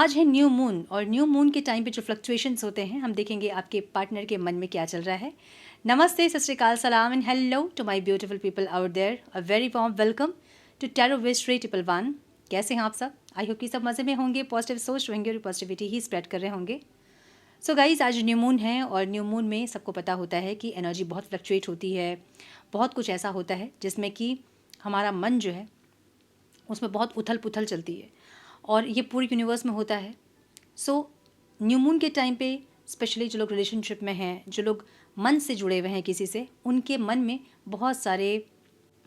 आज है new moon और न्यू मून के टाइम पे जो फ्लक्चुएशंस होते हैं हम देखेंगे आपके पार्टनर के मन में क्या चल रहा है। नमस्ते, सत श्री अकाल, सलाम and hello to my beautiful people out there. A very warm welcome to tarot wish 111। कैसे हैं आप सब? आई होप कि सब मज़े में होंगे, पॉजिटिव सोच रहेंगे और पॉजिटिविटी ही स्प्रेड कर रहे होंगे। सो गाइज, आज न्यू मून है और न्यू मून में सबको पता होता है कि एनर्जी बहुत फ्लक्चुएट होती है। बहुत कुछ ऐसा होता है जिसमें कि हमारा मन जो है उसमें बहुत उथल पुथल चलती है और ये पूरे यूनिवर्स में होता है। सो न्यू मून के टाइम पे स्पेशली जो लोग रिलेशनशिप में हैं, जो लोग मन से जुड़े हुए हैं किसी से, उनके मन में बहुत सारे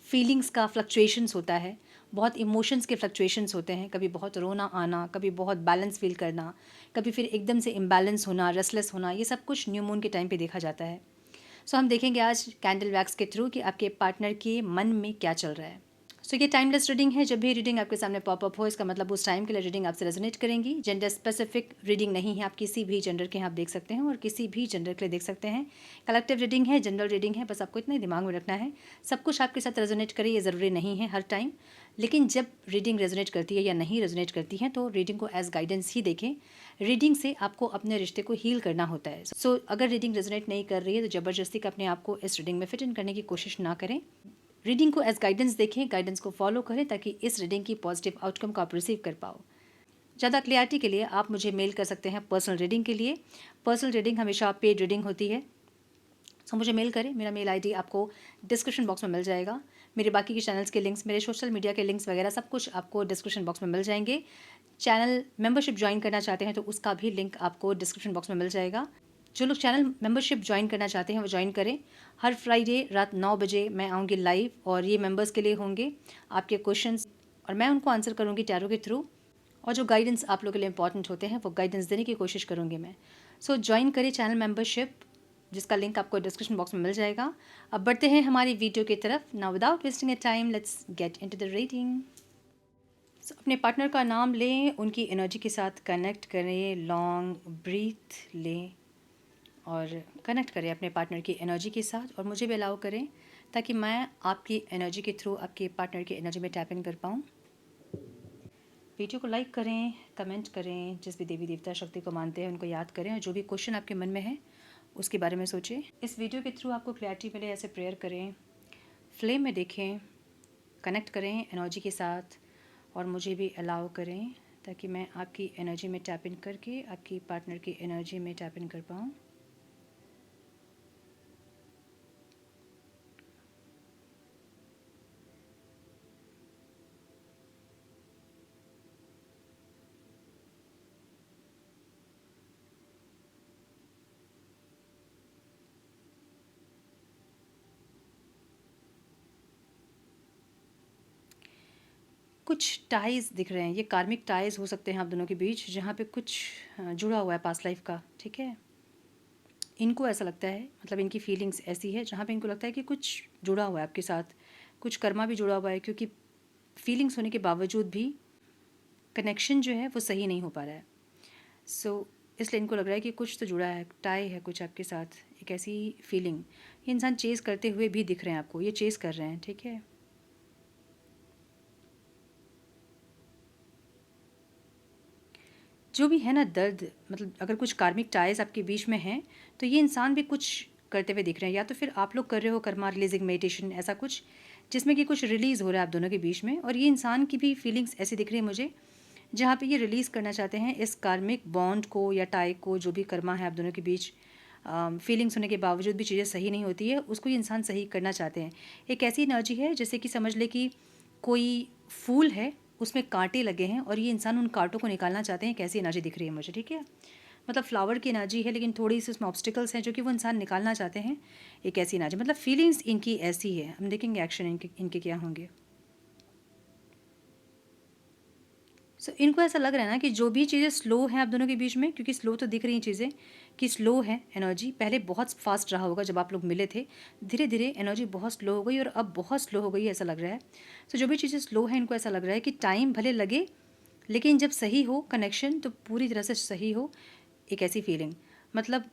फीलिंग्स का फ्लक्चुएशंस होता है, बहुत इमोशंस के फ्लक्चुएशंस होते हैं। कभी बहुत रोना आना, कभी बहुत बैलेंस फील करना, कभी फिर एकदम से इम्बैलेंस होना, रेस्टलेस होना, ये सब कुछ न्यू मून के टाइम पे देखा जाता है। सो हम देखेंगे आज कैंडल वैक्स के थ्रू कि आपके पार्टनर के मन में क्या चल रहा है। सो ये टाइमलेस रीडिंग है। जब भी रीडिंग आपके सामने पॉपअप हो, इसका मतलब उस टाइम के लिए रीडिंग आपसे रेजोनेट करेंगी। जेंडर स्पेसिफिक रीडिंग नहीं है, आप किसी भी जेंडर के आप देख सकते हैं और किसी भी जेंडर के लिए देख सकते हैं। कलेक्टिव रीडिंग है, जनरल रीडिंग है, बस आपको इतना ही दिमाग में रखना है। सब कुछ आपके साथ रेजोनेट करे ये ज़रूरी नहीं है हर टाइम, लेकिन जब रीडिंग रेजोनेट करती है या नहीं रेजोनेट करती है तो रीडिंग को एज गाइडेंस ही देखें। रीडिंग से आपको अपने रिश्ते को हील करना होता है। सो अगर रीडिंग रेजोनेट नहीं कर रही है तो ज़बरदस्ती का अपने आप को इस रीडिंग में फिट इन करने की कोशिश ना करें। रीडिंग को एज गाइडेंस देखें, गाइडेंस को फॉलो करें ताकि इस रीडिंग की पॉजिटिव आउटकम को आप रिसीव कर पाओ। ज़्यादा क्लियरिटी के लिए आप मुझे मेल कर सकते हैं पर्सनल रीडिंग के लिए। पर्सनल रीडिंग हमेशा पेड रीडिंग होती है। सो मुझे मेल करें, मेरा मेल आईडी आपको डिस्क्रिप्शन बॉक्स में मिल जाएगा। मेरे बाकी के चैनल्स के लिंक्स, मेरे सोशल मीडिया के लिंक्स वगैरह सब कुछ आपको डिस्क्रिप्शन बॉक्स में मिल जाएंगे। चैनल मेंबरशिप ज्वाइन करना चाहते हैं तो उसका भी लिंक आपको डिस्क्रिप्शन बॉक्स में मिल जाएगा। जो लोग चैनल मेंबरशिप ज्वाइन करना चाहते हैं वो ज्वाइन करें। हर फ्राइडे रात 9 बजे मैं आऊँगी लाइव और ये मेंबर्स के लिए होंगे। आपके क्वेश्चंस और मैं उनको आंसर करूँगी टैरो के थ्रू, और जो गाइडेंस आप लोगों के लिए इंपॉर्टेंट होते हैं वो गाइडेंस देने की कोशिश करूँगी मैं। सो ज्वाइन करें चैनल मेंबरशिप, जिसका लिंक आपको डिस्क्रिप्शन बॉक्स में मिल जाएगा। अब बढ़ते हैं हमारी वीडियो की तरफ। Now without wasting A time let's get into the reading. अपने पार्टनर का नाम लें, उनकी एनर्जी के साथ कनेक्ट करें, लॉन्ग ब्रीथ लें और कनेक्ट करें अपने पार्टनर की एनर्जी के साथ और मुझे भी अलाउ करें ताकि मैं आपकी एनर्जी के थ्रू आपके पार्टनर की एनर्जी में टैप इन कर पाऊँ। वीडियो को लाइक करें, कमेंट करें, जिस भी देवी देवता शक्ति को मानते हैं उनको याद करें और जो भी क्वेश्चन आपके मन में है उसके बारे में सोचें। इस वीडियो के थ्रू आपको क्लैरिटी मिले ऐसे प्रेयर करें, फ्लेम में देखें, कनेक्ट करें एनर्जी के साथ और मुझे भी अलाउ करें ताकि मैं आपकी एनर्जी में टैप इन करके आपकी पार्टनर की एनर्जी में टैप इन कर पाऊँ। कुछ टाइज दिख रहे हैं, ये कार्मिक टाइज हो सकते हैं आप दोनों के बीच, जहाँ पे कुछ जुड़ा हुआ है पास्ट लाइफ का। ठीक है, इनको ऐसा लगता है, मतलब इनकी फीलिंग्स ऐसी है जहाँ पे इनको लगता है कि कुछ जुड़ा हुआ है आपके साथ, कुछ कर्मा भी जुड़ा हुआ है, क्योंकि फीलिंग्स होने के बावजूद भी कनेक्शन जो है वो सही नहीं हो पा रहा है। सो इसलिए इनको लग रहा है कि कुछ तो जुड़ा है, टाई है कुछ आपके साथ, एक ऐसी फीलिंग। ये इंसान चेज़ करते हुए भी दिख रहे हैं आपको, ये चेज़ कर रहे हैं। ठीक है, जो भी है ना दर्द, मतलब अगर कुछ कार्मिक टाइज आपके बीच में हैं तो ये इंसान भी कुछ करते हुए दिख रहे हैं, या तो फिर आप लोग कर रहे हो कर्मा रिलीजिंग मेडिटेशन, ऐसा कुछ जिसमें कि कुछ रिलीज़ हो रहा है आप दोनों के बीच में। और ये इंसान की भी फीलिंग्स ऐसी दिख रही है मुझे, जहाँ पे ये रिलीज़ करना चाहते हैं इस कार्मिक बॉन्ड को या टाई को, जो भी कर्मा है आप दोनों के बीच। फीलिंग्स होने के बावजूद भी चीज़ें सही नहीं होती है, उसको ये इंसान सही करना चाहते हैं। एक ऐसी एनर्जी है जैसे कि समझ ले कि कोई फूल है, उसमें कांटे लगे हैं और ये इंसान उन कांटों को निकालना चाहते हैं। कैसी एनर्जी दिख रही है मुझे। ठीक है, मतलब फ्लावर की एनर्जी है लेकिन थोड़ी सी उसमें ऑब्स्टिकल्स हैं जो कि वो इंसान निकालना चाहते हैं। एक ऐसी एनर्जी, मतलब फीलिंग्स इनकी ऐसी है। हम देखेंगे एक्शन इनके क्या होंगे। सो इनको ऐसा लग रहा है ना कि जो भी चीज़ें स्लो हैं आप दोनों के बीच में, क्योंकि स्लो तो दिख रही हैं चीज़ें कि स्लो है एनर्जी, पहले बहुत फास्ट रहा होगा जब आप लोग मिले थे, धीरे धीरे एनर्जी बहुत स्लो हो गई और अब बहुत स्लो हो गई ऐसा लग रहा है। सो जो भी चीज़ें स्लो हैं इनको ऐसा लग रहा है कि टाइम भले लगे लेकिन जब सही हो कनेक्शन तो पूरी तरह से सही हो। एक ऐसी फीलिंग, मतलब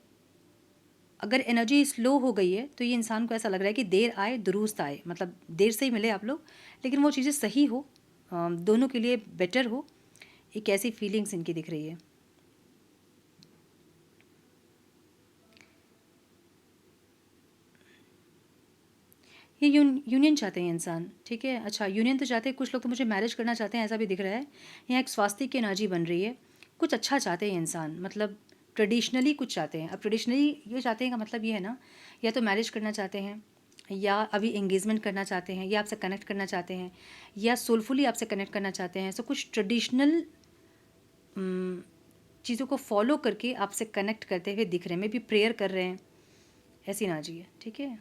अगर एनर्जी स्लो हो गई है तो ये इंसान को ऐसा लग रहा है कि देर आए दुरुस्त आए, मतलब देर से ही मिले आप लोग लेकिन वो चीज़ें सही हो, दोनों के लिए बेटर हो। एक ऐसी फीलिंग्स इनकी दिख रही है। ये यूनियन चाहते हैं इंसान, ठीक है। अच्छा, यूनियन तो चाहते हैं, कुछ लोग तो मुझे मैरिज करना चाहते हैं, ऐसा भी दिख रहा है। यहाँ एक स्वास्तिक की एनर्जी बन रही है। कुछ अच्छा चाहते हैं इंसान, मतलब ट्रेडिशनली कुछ चाहते हैं। अब ट्रेडिशनली ये चाहते हैं का मतलब ये है ना, या तो मैरिज करना चाहते हैं, या अभी एंगेजमेंट करना चाहते हैं, या आपसे कनेक्ट करना चाहते हैं, या सोलफुली आपसे कनेक्ट करना चाहते हैं। सो कुछ ट्रेडिशनल चीज़ों को फॉलो करके आपसे कनेक्ट करते हुए दिख रहे हैं। मे भी प्रेयर कर रहे हैं, ऐसी एनर्जी है, ठीक है।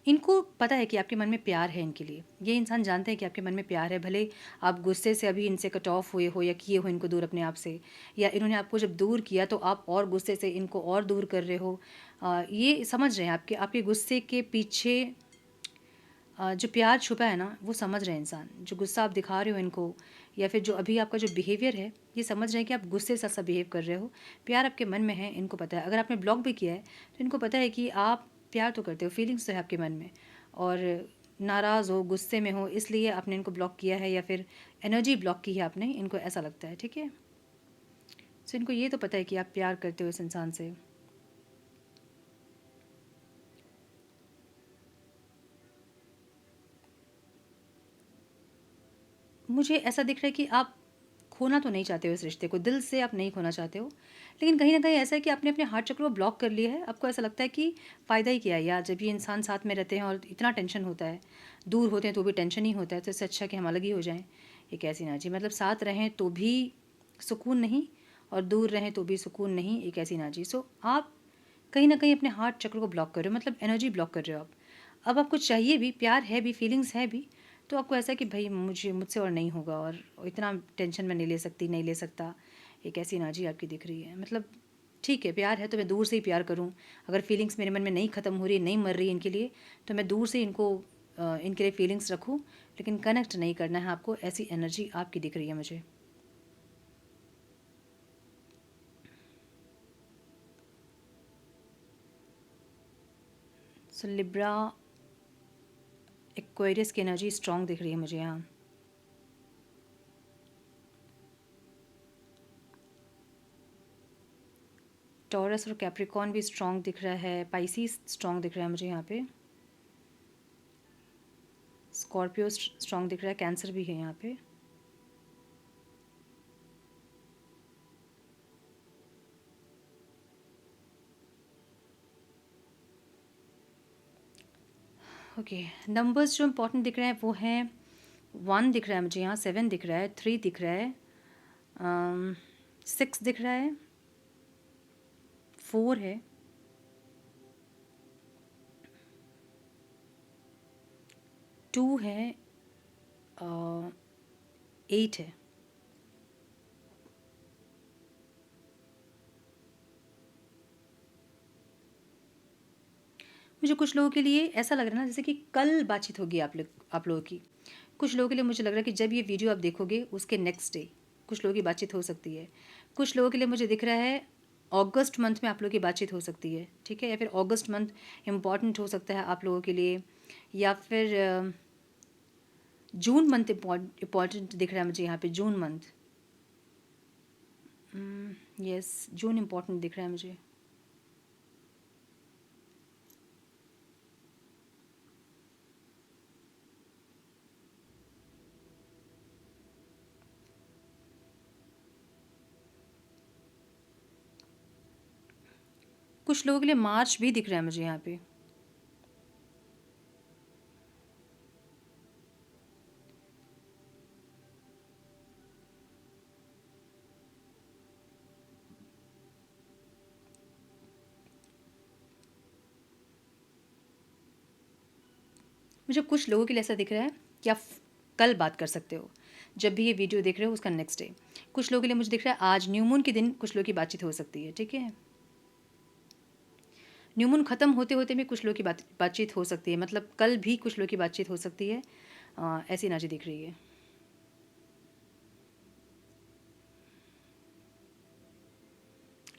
इनको पता है कि आपके मन में प्यार है इनके लिए। ये इंसान जानते हैं कि आपके मन में प्यार है, भले आप गुस्से से अभी इनसे कट ऑफ हुए हो या किए हो इनको दूर अपने आप से, या इन्होंने आपको जब दूर किया तो आप और गुस्से से इनको और दूर कर रहे हो। ये समझ रहे हैं आपके आपके गुस्से के पीछे जो प्यार छुपा है ना, वो समझ रहे हैं इंसान। जो गुस्सा आप दिखा रहे हो इनको, या फिर जो अभी आपका जो बिहेवियर है, ये समझ रहे हैं कि आप गुस्से से सा बिहेव कर रहे हो। प्यार आपके मन में है, इनको पता है। अगर आपने ब्लॉक भी किया है तो इनको पता है कि आप प्यार तो करते हो, फीलिंग्स तो है आपके मन में, और नाराज़ हो, गुस्से में हो, इसलिए आपने इनको ब्लॉक किया है, या फिर एनर्जी ब्लॉक की है आपने, इनको ऐसा लगता है, ठीक है। सो इनको ये तो पता है कि आप प्यार करते हो इस इंसान से। मुझे ऐसा दिख रहा है कि आप खोना तो नहीं चाहते हो इस रिश्ते को, दिल से आप नहीं खोना चाहते हो, लेकिन कहीं न कहीं ऐसा है कि आपने अपने हार्ट चक्र को ब्लॉक कर लिया है। आपको ऐसा लगता है कि फ़ायदा ही क्या है यार, जब ये इंसान साथ में रहते हैं और इतना टेंशन होता है, दूर होते हैं तो भी टेंशन ही होता है, तो इससे अच्छा कि हम अलग ही हो जाएँ। एक ऐसी एनर्जी, मतलब साथ रहें तो भी सुकून नहीं, और दूर रहें तो भी सुकून नहीं, एक ऐसी एनर्जी। सो आप कहीं न कहीं अपने हार्ट चक्र को ब्लॉक कर रहे हो, मतलब एनर्जी ब्लॉक कर रहे हो आप। अब आपको चाहिए भी, प्यार है भी, फीलिंग्स है भी, तो आपको ऐसा है कि भई मुझसे और नहीं होगा, और इतना टेंशन मैं नहीं ले सकती, नहीं ले सकता। एक ऐसी एनर्जी आपकी दिख रही है। मतलब ठीक है, प्यार है तो मैं दूर से ही प्यार करूँ। अगर फीलिंग्स मेरे मन में नहीं ख़त्म हो रही, नहीं मर रही इनके लिए, तो मैं दूर से इनको इनके लिए फीलिंग्स रखूँ, लेकिन कनेक्ट नहीं करना है आपको, ऐसी एनर्जी आपकी दिख रही है मुझे। सो लिब्रा, एक्वेरियस की एनर्जी स्ट्रॉन्ग दिख रही है मुझे यहाँ। टॉरस और कैप्रिकॉर्न भी स्ट्रॉन्ग दिख रहा है, पाइसिस स्ट्रॉन्ग दिख रहा है मुझे यहाँ पे, स्कॉर्पियो स्ट्रॉन्ग दिख रहा है, कैंसर भी है यहाँ पे। ओके, नंबर्स जो इंपॉर्टेंट दिख रहे हैं वो हैं, 1 दिख रहा है मुझे यहाँ, 7 दिख रहा है, 3 दिख रहा है, 6 दिख रहा है, 4 है, 2 है, 8 है। मुझे कुछ लोगों के लिए ऐसा लग रहा है ना, जैसे कि कल बातचीत होगी आप लोगों की। कुछ लोगों के लिए मुझे लग रहा है कि जब ये वीडियो आप देखोगे उसके नेक्स्ट डे कुछ लोगों की बातचीत हो सकती है। कुछ लोगों के लिए मुझे दिख रहा है अगस्त मंथ में आप लोगों की बातचीत हो सकती है, ठीक है, या फिर अगस्त मंथ इम्पॉर्टेंट हो सकता है आप लोगों के लिए, या फिर जून मंथ इम्पॉर्टेंट दिख रहा है मुझे यहाँ पे, जून मंथ। यस, जून इम्पॉर्टेंट दिख रहा है मुझे। कुछ लोगों के लिए मार्च भी दिख रहा है मुझे यहाँ पे। मुझे कुछ लोगों के लिए ऐसा दिख रहा है कि आप कल बात कर सकते हो, जब भी ये वीडियो देख रहे हो उसका नेक्स्ट डे। कुछ लोगों के लिए मुझे दिख रहा है आज न्यू मून के दिन कुछ लोगों की बातचीत हो सकती है, ठीक है। न्यू मून ख़त्म होते होते भी कुछ लोगों की बातचीत हो सकती है, मतलब कल भी कुछ लोगों की बातचीत हो सकती है। ऐसी एनर्जी दिख रही है।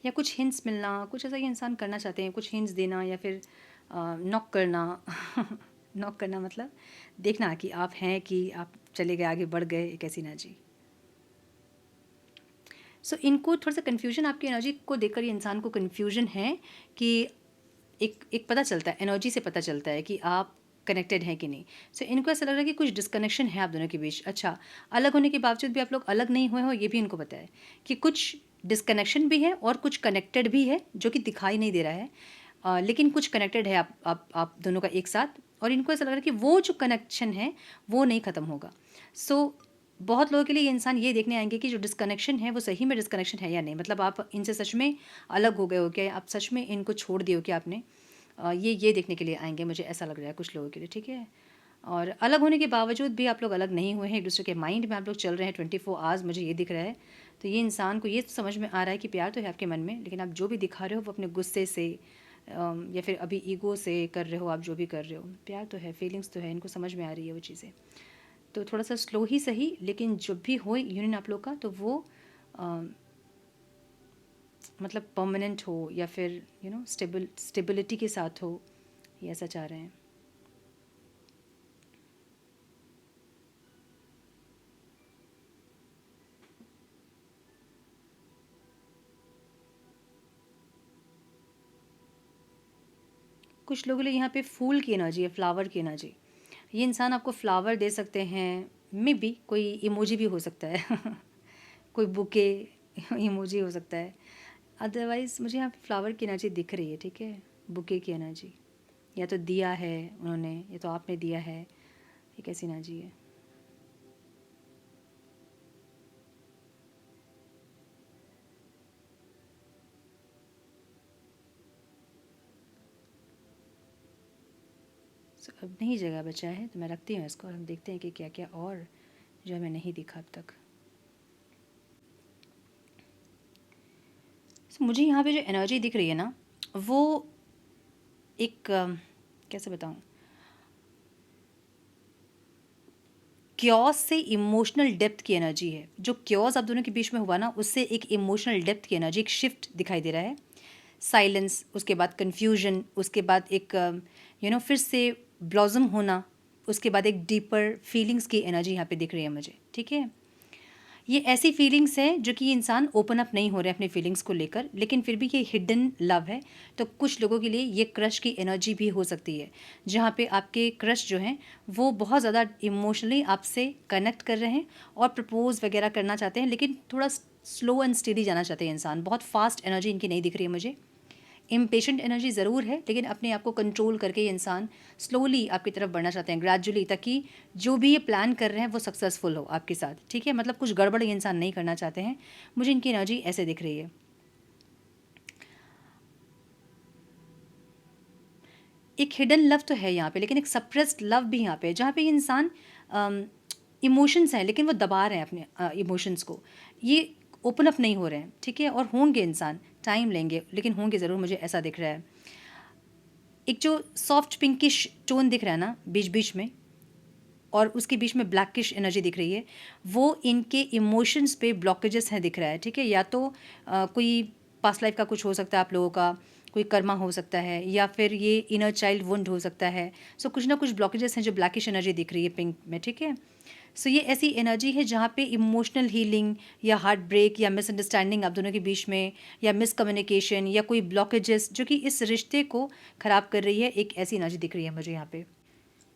या कुछ हिंट्स मिलना, कुछ ऐसा ये इंसान करना चाहते हैं, कुछ हिंट्स देना, या फिर नॉक करना नॉक करना मतलब देखना कि आप हैं कि आप चले गए, आगे बढ़ गए, एक ऐसी एनर्जी। सो इनको थोड़ा सा कन्फ्यूजन, आपकी एनर्जी को देखकर ये इंसान को कन्फ्यूजन है कि एक एक पता चलता है, एनर्जी से पता चलता है कि आप कनेक्टेड हैं कि नहीं। सो इनको ऐसा लग रहा है कि कुछ डिस्कनेक्शन है आप दोनों के बीच। अच्छा, अलग होने के बावजूद भी आप लोग अलग नहीं हुए हो, ये भी इनको पता है कि कुछ डिस्कनेक्शन भी है और कुछ कनेक्टेड भी है, जो कि दिखाई नहीं दे रहा है। लेकिन कुछ कनेक्टेड है आप दोनों का एक साथ, और इनको ऐसा लग रहा है कि वो जो कनेक्शन है वो नहीं ख़त्म होगा। सो बहुत लोगों के लिए ये इंसान ये देखने आएंगे कि जो डिस्कनेक्शन है वो सही में डिस्कनेक्शन है या नहीं, मतलब आप इनसे सच में अलग हो गए हो क्या, आप सच में इनको छोड़ दिए हो क्या आपने। ये देखने के लिए आएंगे, मुझे ऐसा लग रहा है कुछ लोगों के लिए, ठीक है। और अलग होने के बावजूद भी आप लोग अलग नहीं हुए हैं, एक दूसरे के माइंड में आप लोग चल रहे हैं 24 आवर्स, मुझे ये दिख रहा है। तो ये इंसान को ये समझ में आ रहा है कि प्यार तो है आपके मन में, लेकिन आप जो भी दिखा रहे हो वो अपने गुस्से से या फिर अभी ईगो से कर रहे हो, आप जो भी कर रहे हो। प्यार तो है, फीलिंग्स तो है, इनको समझ में आ रही है वो चीज़ें। तो थोड़ा सा स्लो ही सही, लेकिन जब भी हो यूनियन आप लोग का तो वो अ, मतलब परमानेंट हो, या फिर स्टेबिलिटी के साथ हो, ये ऐसा चाह रहे हैं। कुछ लोगों के लिए यहाँ पे फूल की एनर्जी है, फ्लावर की एनर्जी। ये इंसान आपको फ्लावर दे सकते हैं, मे बी कोई इमोजी भी हो सकता है कोई बुके इमोजी हो सकता है। अदरवाइज़ मुझे यहाँ पे फ्लावर की एनर्जी दिख रही है, ठीक है, बुके की एनर्जी। या तो दिया है उन्होंने, या तो आपने दिया है, ये कैसी एनर्जी है। सो अब नहीं जगह बचा है तो मैं रखती हूँ इसको, और हम देखते हैं कि क्या क्या और जो हमें नहीं दिखा अब तक। सो मुझे यहाँ पे जो एनर्जी दिख रही है ना, वो एक कैसे बताऊँ, क्योस से इमोशनल डेप्थ की एनर्जी है। जो क्योस आप दोनों के बीच में हुआ ना, उससे एक इमोशनल डेप्थ की एनर्जी, एक शिफ्ट दिखाई दे रहा है। साइलेंस, उसके बाद कन्फ्यूजन, उसके बाद एक फिर से ब्लॉसम होना, उसके बाद एक डीपर फीलिंग्स की एनर्जी यहाँ पे दिख रही है मुझे, ठीक है। ये ऐसी फीलिंग्स है जो कि ये इंसान ओपन अप नहीं हो रहे अपनी फीलिंग्स को लेकर, लेकिन फिर भी ये हिडन लव है। तो कुछ लोगों के लिए ये क्रश की एनर्जी भी हो सकती है, जहाँ पे आपके क्रश जो हैं वो बहुत ज़्यादा इमोशनली आपसे कनेक्ट कर रहे हैं और प्रपोज वगैरह करना चाहते हैं, लेकिन थोड़ा स्लो एंड स्टेडी जाना चाहते हैं इंसान। बहुत फास्ट एनर्जी इनकी नहीं दिख रही है मुझे। इम्पेशेंट एनर्जी ज़रूर है, लेकिन अपने आप को कंट्रोल करके ये इंसान स्लोली आपकी तरफ बढ़ना चाहते हैं, ग्रेजुअली, ताकि जो भी ये प्लान कर रहे हैं वो सक्सेसफुल हो आपके साथ, ठीक है। मतलब कुछ गड़बड़ ये इंसान नहीं करना चाहते हैं, मुझे इनकी एनर्जी ऐसे दिख रही है। एक हिडन लव तो है यहाँ पे, लेकिन एक सप्रेस्ड लव भी यहाँ पे है, जहाँ पे ये इंसान इमोशंस हैं लेकिन वो दबा रहे हैं अपने इमोशंस को, ये ओपन अप नहीं हो रहे हैं, ठीक है। और होंगे इंसान, टाइम लेंगे, लेकिन होंगे ज़रूर, मुझे ऐसा दिख रहा है। एक जो सॉफ्ट पिंकिश टोन दिख रहा है ना बीच बीच में, और उसके बीच में ब्लैकिश एनर्जी दिख रही है, वो इनके इमोशंस पे ब्लॉकेजेस हैं दिख रहा है, ठीक है। या तो कोई पास्ट लाइफ का कुछ हो सकता है आप लोगों का, कोई कर्मा हो सकता है, या फिर ये इनर चाइल्ड वुंड हो सकता है। सो कुछ ना कुछ ब्लॉकेजेस हैं जो ब्लैकिश एनर्जी दिख रही है पिंक में, ठीक है। सो ये ऐसी एनर्जी है जहाँ पे इमोशनल हीलिंग या हार्ट ब्रेक या मिसअंडरस्टैंडिंग आप दोनों के बीच में, या मिसकम्युनिकेशन, या कोई ब्लॉकेजेस जो कि इस रिश्ते को ख़राब कर रही है, एक ऐसी एनर्जी दिख रही है मुझे यहाँ पे।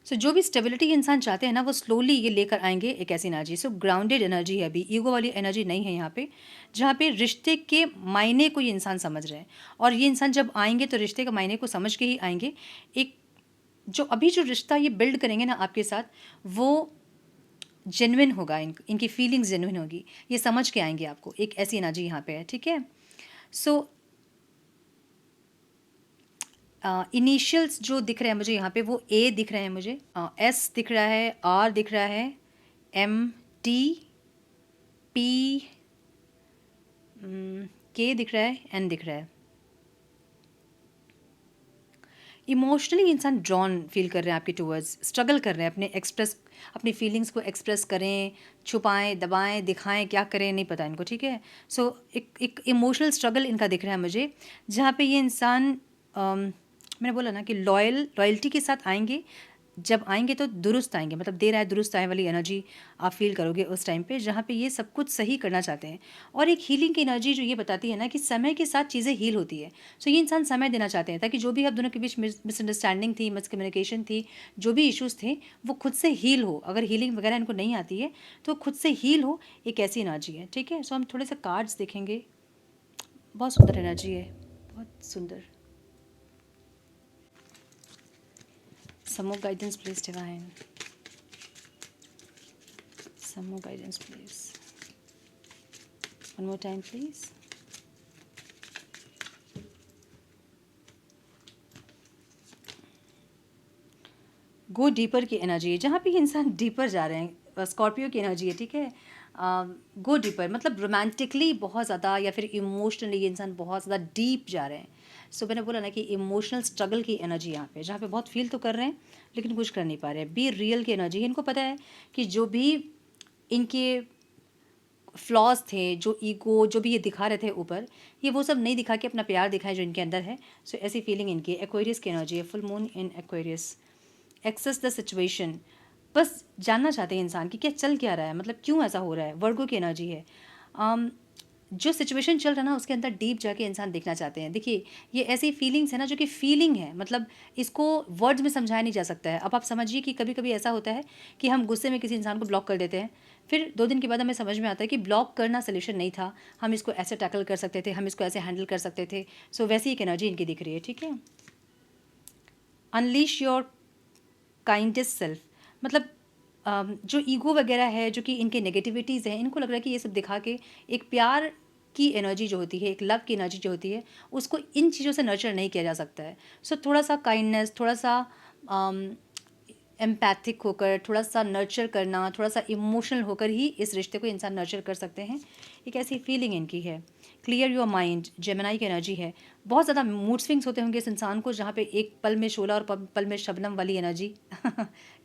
सो जो भी स्टेबिलिटी इंसान चाहते हैं ना, वो स्लोली ये लेकर आएंगे एक ऐसी एनर्जी। सो ग्राउंडेड एनर्जी है, अभी ईगो वाली एनर्जी नहीं है यहाँ पे, जहाँ पे रिश्ते के मायने को ये इंसान समझ रहे हैं। और ये इंसान जब आएंगे तो रिश्ते के मायने को समझ के ही आएंगे। एक जो अभी जो रिश्ता ये बिल्ड करेंगे ना आपके साथ, वो जेन्युइन होगा, इनकी फीलिंग्स जेन्युइन होगी, ये समझ के आएंगे आपको, एक ऐसी एनर्जी यहाँ पे है, ठीक है। सो इनिशियल्स जो दिख रहे हैं मुझे यहाँ पे, वो ए दिख रहे हैं मुझे, एस दिख रहा है, आर दिख रहा है, एम, टी, पी, के दिख रहा है, एन दिख रहा है। इमोशनली इंसान ड्रॉन फील कर रहे हैं आपके टूवर्ड्स, स्ट्रगल कर रहे हैं अपनी फीलिंग्स को एक्सप्रेस करें, छुपाएं, दबाएं, दिखाएं, क्या करें नहीं पता इनको, ठीक है। सो एक इमोशनल स्ट्रगल इनका दिख रहा है मुझे, जहाँ पे ये इंसान मैंने बोला ना कि लॉयल्टी के साथ आएंगे, जब आएंगे तो दुरुस्त आएंगे, मतलब देर आए दुरुस्त आए वाली एनर्जी आप फील करोगे उस टाइम पे, जहाँ पे ये सब कुछ सही करना चाहते हैं। और एक हीलिंग की एनर्जी जो ये बताती है ना कि समय के साथ चीज़ें हील होती है। सो ये इंसान समय देना चाहते हैं ताकि जो भी आप दोनों के बीच मिसअंडरस्टैंडिंग थी, मिसकम्युनिकेशन थी, जो भी इश्यूज़ थे वो खुद से हील हो। अगर हीलिंग वगैरह इनको नहीं आती है तो खुद से हील हो, एक ऐसी एनर्जी है। ठीक है, सो हम थोड़े से कार्ड्स देखेंगे। बहुत सुंदर एनर्जी है, बहुत सुंदर। Some more guidance, please, divine. Some more guidance, please. One more time, please. Go deeper की एनर्जी है, जहाँ पे ये इंसान डीपर जा रहे हैं। स्कॉर्पियो की एनर्जी है, ठीक है। गो डीपर मतलब रोमांटिकली बहुत ज़्यादा या फिर इमोशनली ये इंसान बहुत ज़्यादा डीप जा रहे हैं। सो मैंने बोला ना कि इमोशनल स्ट्रगल की एनर्जी यहाँ पे, जहाँ पे बहुत फील तो कर रहे हैं लेकिन कुछ कर नहीं पा रहे हैं। बी रियल की एनर्जी है। इनको पता है कि जो भी इनके फ्लॉज थे, जो ईगो, जो भी ये दिखा रहे थे ऊपर, ये वो सब नहीं दिखा के अपना प्यार दिखाए जो इनके अंदर है। सो ऐसी फीलिंग इनकी। एक्वेरियस की एनर्जी है, full moon in Aquarius. Access the situation, बस जानना चाहते हैं इंसान कि क्या चल क्या रहा है, मतलब क्यों ऐसा हो रहा है। वर्गो की एनर्जी है। जो सिचुएशन चल रहा है ना उसके अंदर डीप जाके इंसान देखना चाहते हैं। देखिए ये ऐसी फीलिंग्स है ना जो कि फीलिंग है, मतलब इसको वर्ड्स में समझाया नहीं जा सकता है। अब आप समझिए कि कभी कभी ऐसा होता है कि हम गुस्से में किसी इंसान को ब्लॉक कर देते हैं, फिर 2 दिन के बाद हमें समझ में आता है कि ब्लॉक करना सोल्यूशन नहीं था, हम इसको ऐसे टैकल कर सकते थे, हम इसको ऐसे हैंडल कर सकते थे। सो वैसी एक एनर्जी इनकी दिख रही है। ठीक है, अनलीश योर काइंडेस्ट सेल्फ, मतलब जो ईगो वगैरह है, जो कि इनके नेगेटिविटीज़ हैं, इनको लग रहा है कि ये सब दिखा के एक प्यार की एनर्जी जो होती है, एक लव की एनर्जी जो होती है, उसको इन चीज़ों से नर्चर नहीं किया जा सकता है। सो थोड़ा सा काइंडनेस, थोड़ा सा एम्पैथिक होकर, थोड़ा सा नर्चर करना, थोड़ा सा इमोशनल होकर ही इस रिश्ते को इंसान नर्चर कर सकते हैं। एक ऐसी फीलिंग इनकी है। क्लियर योर माइंड, जेमिनाई की एनर्जी है। बहुत ज़्यादा मूड स्विंग्स होते होंगे इस इंसान को, जहाँ पे एक पल में शोला और पल में शबनम वाली एनर्जी।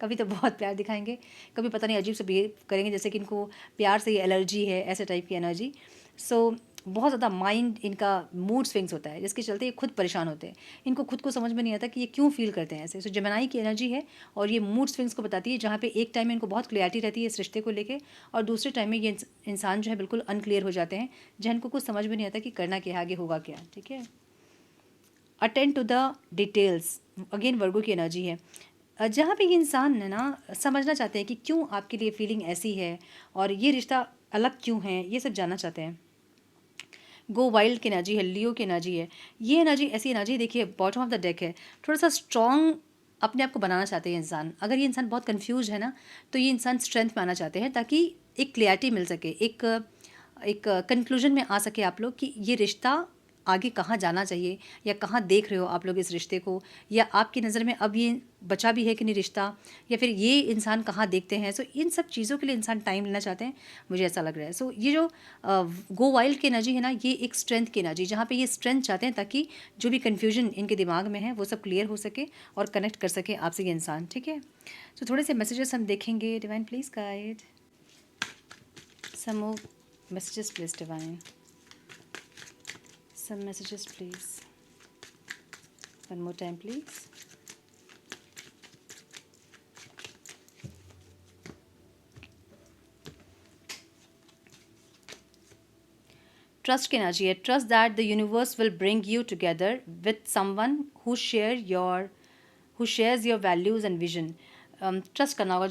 कभी तो बहुत प्यार दिखाएंगे, कभी पता नहीं अजीब से बिहेव करेंगे जैसे कि इनको प्यार से ही एलर्जी है, ऐसे टाइप की एनर्जी। सो बहुत ज़्यादा माइंड इनका मूड स्विंग्स होता है, जिसके चलते ये खुद परेशान होते हैं। इनको खुद को समझ में नहीं आता कि ये क्यों फील करते हैं ऐसे। सो जेमिनाई की एनर्जी है और ये मूड स्विंग्स को बताती है, जहाँ पे एक टाइम में इनको बहुत क्लियरिटी रहती है इस रिश्ते को लेके, और दूसरे टाइम में ये इंसान जो है बिल्कुल अनक्लियर हो जाते हैं, जहाँ इनको कुछ समझ में नहीं आता कि करना क्या है, आगे होगा क्या। ठीक है, attend to the details, again Virgo की एनर्जी है, जहाँ पे ये इंसान है ना समझना चाहते हैं कि क्यों आपके लिए फीलिंग ऐसी है और ये रिश्ता अलग क्यों है, ये सब जानना चाहते हैं। गो वाइल्ड की एनर्जी है, लियो की एनर्जी है। ये एनर्जी ऐसी एनर्जी, देखिए बॉटम ऑफ द डेक है, थोड़ा सा स्ट्रॉन्ग अपने आप को बनाना चाहते हैं इंसान। अगर ये इंसान बहुत कंफ्यूज है ना तो ये इंसान स्ट्रेंथ में आना चाहते हैं ताकि एक क्लियरिटी मिल सके, एक कंक्लूजन में आ सके आप लोग कि ये रिश्ता आगे कहाँ जाना चाहिए, या कहाँ देख रहे हो आप लोग इस रिश्ते को, या आपकी नज़र में अब ये बचा भी है कि नहीं रिश्ता, या फिर ये इंसान कहाँ देखते हैं। सो इन सब चीज़ों के लिए इंसान टाइम लेना चाहते हैं, मुझे ऐसा लग रहा है। सो ये जो गो वाइल्ड की एनर्जी है ना, ये एक स्ट्रेंथ की एनर्जी, जहाँ पे ये स्ट्रेंथ चाहते हैं ताकि जो भी कन्फ्यूजन इनके दिमाग में है वो सब क्लियर हो सके और कनेक्ट कर सके आपसे ये इंसान। ठीक है, सो थोड़े से मैसेजेस हम देखेंगे। Divine please guide some more messages, please divine, some messages please, one more time please. Trust की एनर्जी है, trust that the universe will bring you together with someone who shares your values and vision. Trust करना होगा।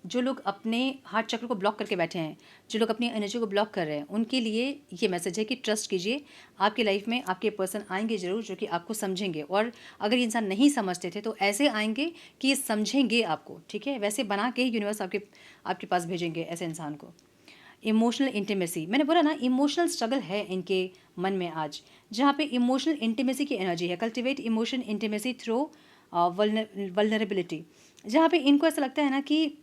जो लोग अपने heart चक्र को block करके बैठे हैं, जो लोग अपनी एनर्जी को ब्लॉक कर रहे हैं, उनके लिए ये मैसेज है कि ट्रस्ट कीजिए। आपकी लाइफ में आपके पर्सन आएंगे ज़रूर जो कि आपको समझेंगे, और अगर ये इंसान नहीं समझते थे तो ऐसे आएंगे कि ये समझेंगे आपको। ठीक है, वैसे बना के ही यूनिवर्स आपके पास भेजेंगे ऐसे इंसान को। इमोशनल इंटीमेसी, मैंने बोला ना इमोशनल स्ट्रगल है इनके मन में आज, जहाँ पे इमोशनल इंटीमेसी की एनर्जी है। Cultivate emotion intimacy through vulnerability, जहाँ पे इनको ऐसा लगता है ना कि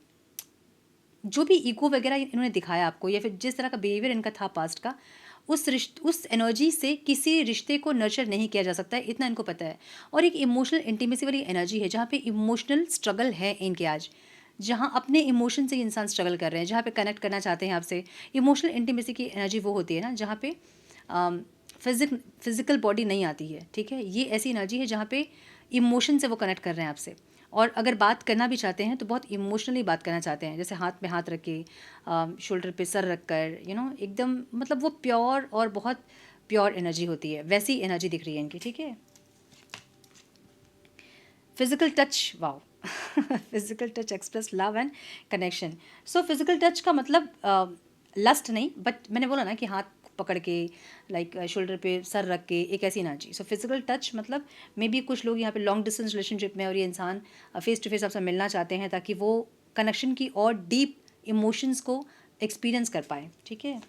जो भी ईगो वगैरह इन्होंने दिखाया आपको, या फिर जिस तरह का बिहेवियर इनका था पास्ट का, उस एनर्जी से किसी रिश्ते को नर्चर नहीं किया जा सकता है, इतना इनको पता है। और एक इमोशनल इंटीमेसी वाली एनर्जी है, जहाँ पे इमोशनल स्ट्रगल है इनके आज, जहाँ अपने इमोशन से इंसान स्ट्रगल कर रहे हैं, जहाँ पे कनेक्ट करना चाहते हैं आपसे। इमोशनल इंटीमेसी की एनर्जी वो होती है ना जहाँ पे फिजिकल बॉडी नहीं आती है। ठीक है, ये ऐसी एनर्जी है जहाँ पे इमोशन से वो कनेक्ट कर रहे हैं आपसे, और अगर बात करना भी चाहते हैं तो बहुत इमोशनली बात करना चाहते हैं, जैसे हाथ में हाथ रख के, शोल्डर पे सर रख कर, एकदम मतलब वो प्योर और बहुत प्योर एनर्जी होती है, वैसी एनर्जी दिख रही है इनकी, ठीक है। Physical touch, wow physical touch express love and connection. So physical touch का मतलब लस्ट नहीं, बट मैंने बोला ना कि हाथ पकड़ के, लाइक शोल्डर पे सर रख के, एक ऐसी एनर्जी। सो फिजिकल टच मतलब मे बी कुछ लोग यहाँ पे लॉन्ग डिस्टेंस रिलेशनशिप में और ये इंसान फेस टू फेस आपसे मिलना चाहते हैं ताकि वो कनेक्शन की और डीप इमोशंस को एक्सपीरियंस कर पाए, ठीक है।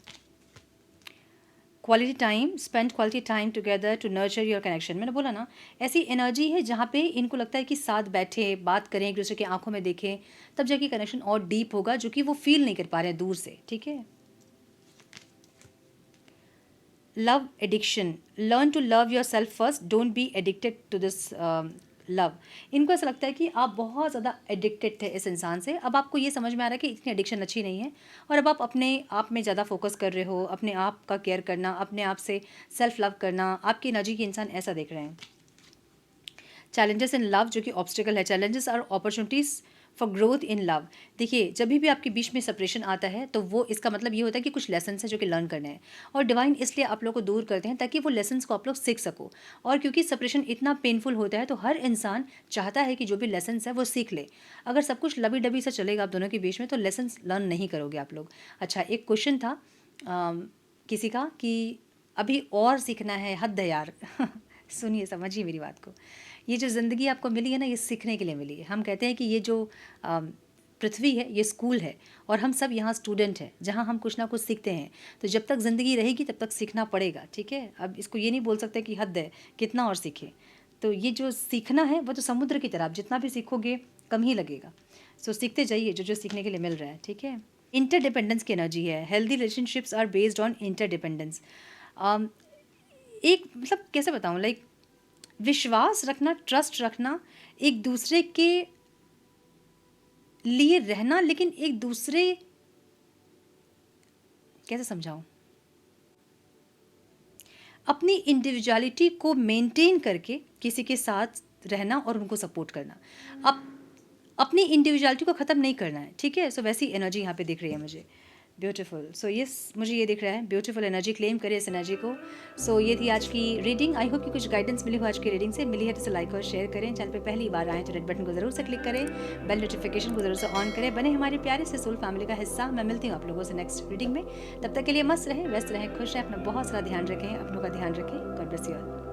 Quality time, spend quality time together to nurture your connection. मैंने बोला ना, ऐसी एनर्जी है जहाँ पे इनको लगता है कि साथ बैठे, बात करें, एक दूसरे की आंखों में देखें, तब जाके कनेक्शन और डीप होगा, जो कि वो फील नहीं कर पा रहे हैं दूर से, ठीक है। Love addiction, learn to love yourself first, don't be addicted to this love. इनको ऐसा लगता है कि आप बहुत ज़्यादा एडिक्टेड थे इस इंसान से, अब आपको ये समझ में आ रहा है कि इतनी एडिक्शन अच्छी नहीं है, और अब आप अपने आप में ज़्यादा फोकस कर रहे हो, अपने आप का केयर करना, अपने आप से सेल्फ लव करना, आपकी एनर्जी की इंसान ऐसा देख रहे हैं। चैलेंजेस इन लव, जो कि ऑब्स्टिकल है, चैलेंजेस और opportunities for growth in love. देखिए, जब भी आपके बीच में सेपरेशन आता है तो वो इसका मतलब ये होता है कि कुछ लेसन है जो कि लर्न करने हैं, और डिवाइन इसलिए आप लोग को दूर करते हैं ताकि वो लेसन्स को आप लोग सीख सको। और क्योंकि सेपरेशन इतना पेनफुल होता है तो हर इंसान चाहता है कि जो भी लेसन्स है वो सीख ले। अगर सब कुछ लबी डबी से चलेगा आप दोनों के बीच में तो लेसन्स लर्न नहीं करोगे आप लोग। अच्छा, एक क्वेश्चन था किसी का कि अभी और सीखना है, हद है यार सुनिए, समझिए मेरी बात को। ये जो ज़िंदगी आपको मिली है ना, ये सीखने के लिए मिली है। हम कहते हैं कि ये जो पृथ्वी है ये स्कूल है, और हम सब यहाँ स्टूडेंट हैं जहाँ हम कुछ ना कुछ सीखते हैं। तो जब तक ज़िंदगी रहेगी तब तक सीखना पड़ेगा, ठीक है। अब इसको ये नहीं बोल सकते कि हद है, कितना और सीखें। तो ये जो सीखना है वो तो समुद्र की तरह, आप जितना भी सीखोगे कम ही लगेगा। सो सीखते जाइए जो जो सीखने के लिए मिल रहा है, ठीक है। इंटरडिपेंडेंस की एनर्जी है, healthy relationships are based on interdependence. एक मतलब कैसे बताऊँ, लाइक विश्वास रखना, ट्रस्ट रखना, एक दूसरे के लिए रहना, लेकिन एक दूसरे, कैसे समझाऊं, अपनी इंडिविजुअलिटी को मेंटेन करके किसी के साथ रहना और उनको सपोर्ट करना। अब अपनी इंडिविजुअलिटी को ख़त्म नहीं करना है, ठीक है। सो वैसी एनर्जी यहाँ पे दिख रही है मुझे, ब्यूटीफुल। सो यस, मुझे ये दिख रहा है, ब्यूटीफुल एनर्जी, क्लेम करें इस एनर्जी को। सो ये थी आज की रीडिंग। आई होप कि कुछ गाइडेंस मिली हो आज की रीडिंग से। मिली है तो लाइक और शेयर करें, चैनल पे पहली बार आए तो रेड बटन को जरूर से क्लिक करें, बेल नोटिफिकेशन को जरूर से ऑन करें, बने हमारे प्यारे से सोल फैमिली का हिस्सा। मैं मिलती हूँ आप लोगों से नेक्स्ट रीडिंग में। तब तक के लिए मस्त रहें, व्यस्त रहें, खुश रहें, अपना बहुत सारा ध्यान रखें, अपनों का ध्यान रखें। God bless you all.